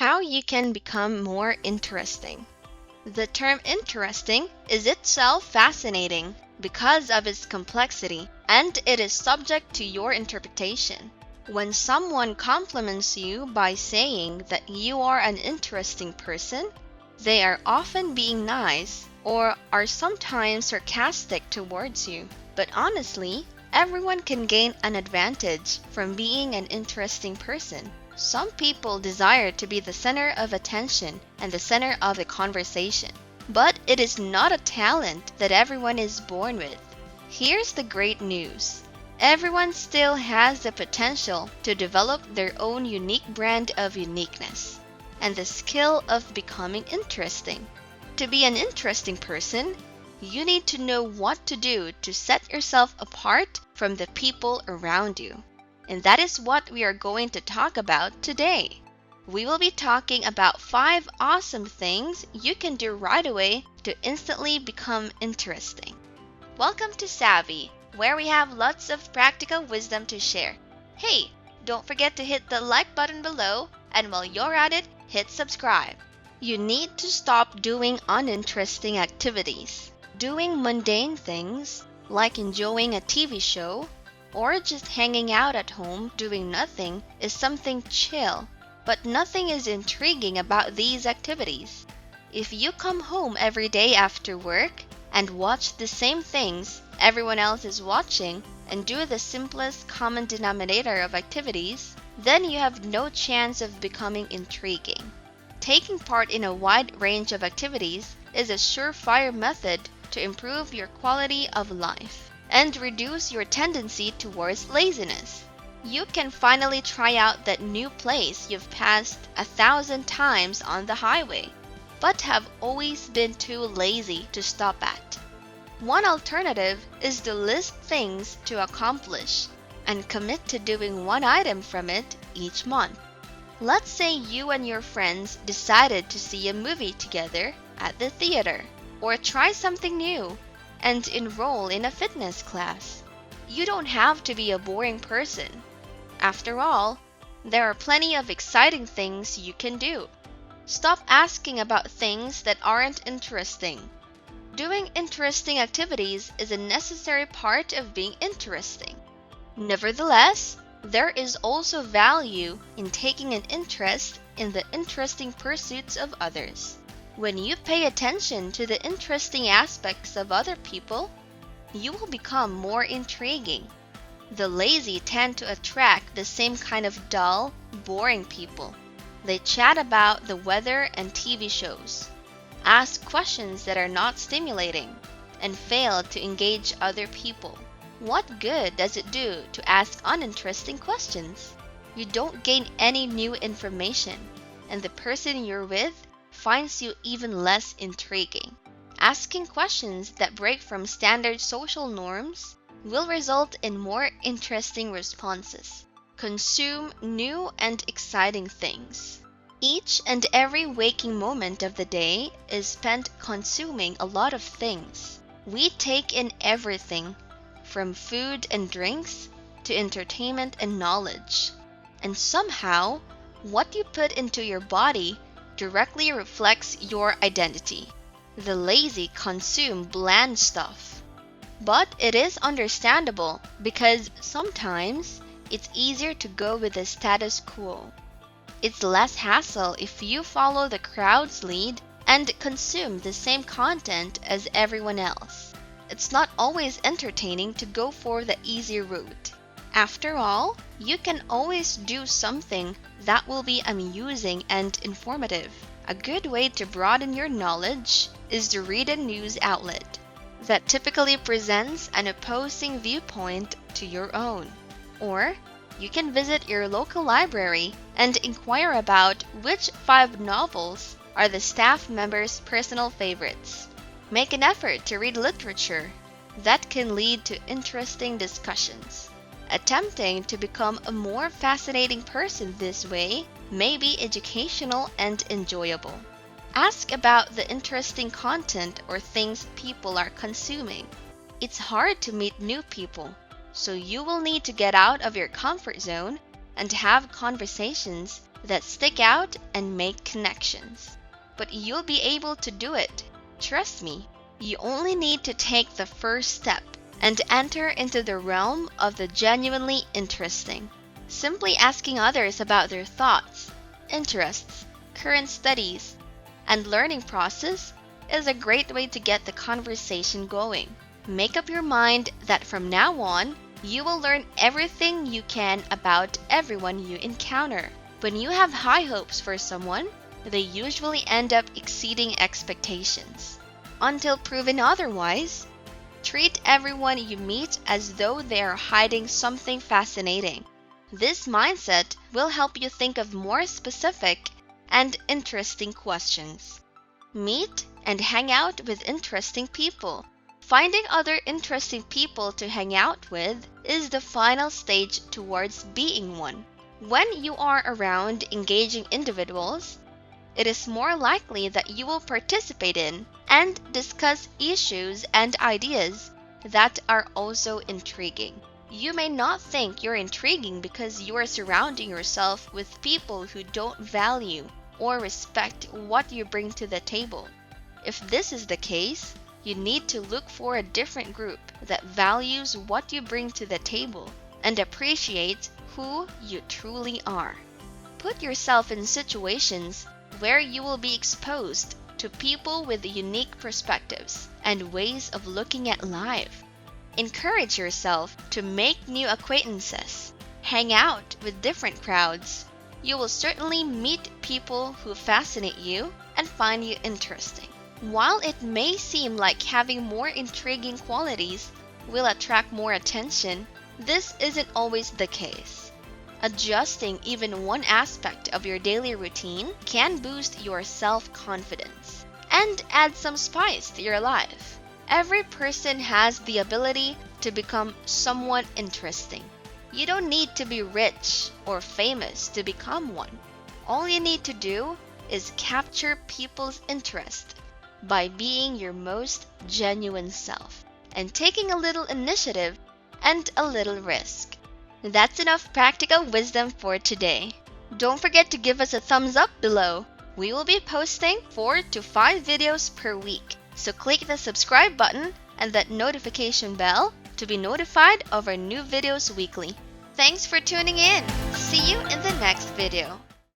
How you can become more interesting. The term interesting is itself fascinating because of its complexity, and it is subject to your interpretation. When someone compliments you by saying that you are an interesting person, they are often being nice or are sometimes sarcastic towards you. But honestly, everyone can gain an advantage from being an interesting person. Some people desire to be the center of attention and the center of the conversation. But it is not a talent that everyone is born with. Here's the great news. Everyone still has the potential to develop their own unique brand of uniqueness and the skill of becoming interesting. To be an interesting person, you need to know what to do to set yourself apart from the people around you. And that is what we are going to talk about today. We will be talking about 5 awesome things you can do right away to instantly become interesting. Welcome to Savvy, where we have lots of practical wisdom to share. Hey, don't forget to hit the like button below, and while you're at it, hit subscribe. You need to stop doing uninteresting activities. Doing mundane things, like enjoying a TV show, or just hanging out at home doing nothing, is something chill, but nothing is intriguing about these activities. If you come home every day after work and watch the same things everyone else is watching and do the simplest common denominator of activities, then you have no chance of becoming intriguing. Taking part in a wide range of activities is a surefire method to improve your quality of life and reduce your tendency towards laziness. You can finally try out that new place you've passed 1,000 times on the highway, but have always been too lazy to stop at. One alternative is to list things to accomplish and commit to doing one item from it each month. Let's say you and your friends decided to see a movie together at the theater, or try something new and enroll in a fitness class. You don't have to be a boring person. After all, there are plenty of exciting things you can do. Stop asking about things that aren't interesting. Doing interesting activities is a necessary part of being interesting. Nevertheless, there is also value in taking an interest in the interesting pursuits of others. When you pay attention to the interesting aspects of other people, you will become more intriguing. The lazy tend to attract the same kind of dull, boring people. They chat about the weather and TV shows, ask questions that are not stimulating, and fail to engage other people. What good does it do to ask uninteresting questions? You don't gain any new information, and the person you're with finds you even less intriguing. Asking questions that break from standard social norms will result in more interesting responses. Consume new and exciting things. Each and every waking moment of the day is spent consuming a lot of things. We take in everything, from food and drinks to entertainment and knowledge. And somehow, what you put into your body directly reflects your identity. The lazy consume bland stuff. But it is understandable because sometimes it's easier to go with the status quo. It's less hassle if you follow the crowd's lead and consume the same content as everyone else. It's not always entertaining to go for the easy route. After all, you can always do something that will be amusing and informative. A good way to broaden your knowledge is to read a news outlet that typically presents an opposing viewpoint to your own. Or you can visit your local library and inquire about which 5 novels are the staff members' personal favorites. Make an effort to read literature that can lead to interesting discussions. Attempting to become a more fascinating person this way may be educational and enjoyable. Ask about the interesting content or things people are consuming. It's hard to meet new people, so you will need to get out of your comfort zone and have conversations that stick out and make connections. But you'll be able to do it. Trust me. You only need to take the first step and enter into the realm of the genuinely interesting. Simply asking others about their thoughts, interests, current studies, and learning process is a great way to get the conversation going. Make up your mind that from now on, you will learn everything you can about everyone you encounter. When you have high hopes for someone, they usually end up exceeding expectations. Until proven otherwise, treat everyone you meet as though they are hiding something fascinating. This mindset will help you think of more specific and interesting questions. Meet and hang out with interesting people. Finding other interesting people to hang out with is the final stage towards being one. When you are around engaging individuals, it is more likely that you will participate in and discuss issues and ideas that are also intriguing. You may not think you're intriguing because you are surrounding yourself with people who don't value or respect what you bring to the table. If this is the case, you need to look for a different group that values what you bring to the table and appreciates who you truly are. Put yourself in situations where you will be exposed to people with unique perspectives and ways of looking at life. Encourage yourself to make new acquaintances. Hang out with different crowds. You will certainly meet people who fascinate you and find you interesting. While it may seem like having more intriguing qualities will attract more attention, this isn't always the case. Adjusting even one aspect of your daily routine can boost your self-confidence and add some spice to your life. Every person has the ability to become someone interesting. You don't need to be rich or famous to become one. All you need to do is capture people's interest by being your most genuine self and taking a little initiative and a little risk. That's enough practical wisdom for today. Don't forget to give us a thumbs up below. We will be posting 4 to 5 videos per week, so click the subscribe button and that notification bell to be notified of our new videos weekly. Thanks for tuning in. See you in the next video.